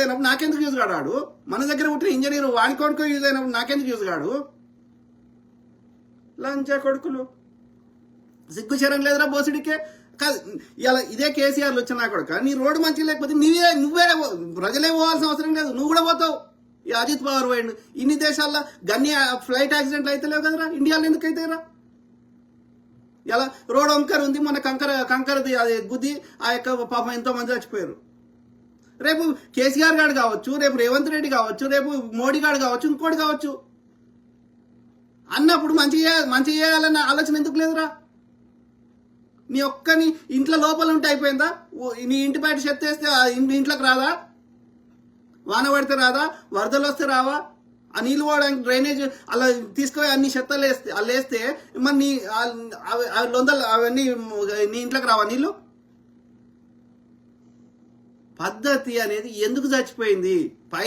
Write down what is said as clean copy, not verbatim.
అయినప్పుడు నాకెందుకు యూజ్ కాడాడు? మన దగ్గర పుట్టిన ఇంజనీర్ వాడి కొడుకు యూజ్ అయినప్పుడు నాకెందుకు యూజ్ కాడు? లంచా కొడుకులు, సిగ్గు శరం లేదురా బోసుడికే. కాదు ఇలా ఇదే కేసీఆర్లు వచ్చినా కొడుక, నీ రోడ్డు మంచిగా లేకపోతే నువ్వే ప్రజలే పోవాల్సిన అవసరం లేదు, నువ్వు కూడా పోతావు. ఈ అజిత్ పవార్ పోయిండు. ఇన్ని దేశాల్లో గన్ని ఫ్లైట్ యాక్సిడెంట్లు అయితే లేవు కదరా, ఇండియాలో ఎందుకు అయితేరా? ఇలా రోడ్ వంకర్ ఉంది, మన కంకరది అది గుద్ది ఆ యొక్క పాపం ఎంతో మంది చచ్చిపోయారు. రేపు కేసీఆర్ గారు కావచ్చు, రేపు రేవంత్ రెడ్డి కావచ్చు, రేపు మోడీ గారు కావచ్చు, ఇంకోటి కావచ్చు అన్నప్పుడు మంచి చేయాలన్న ఆలోచన ఎందుకు లేదురా? నీ ఒక్కని ఇంట్లో లోపల ఉంటే అయిపోయిందా? నీ ఇంటి బయట చెత్త వేస్తే ఇంట్లోకి రాదా? వాన పడితే రాదా? వరదలు వస్తే రావా? ఆ నీళ్ళు పోవడానికి డ్రైనేజ్ అలా తీసుకొని అన్ని చెత్తలు వేస్తే మరి నీ లొందలు అవన్నీ నీ ఇంట్లోకి రావా నీళ్ళు? పద్ధతి అనేది ఎందుకు చచ్చిపోయింది?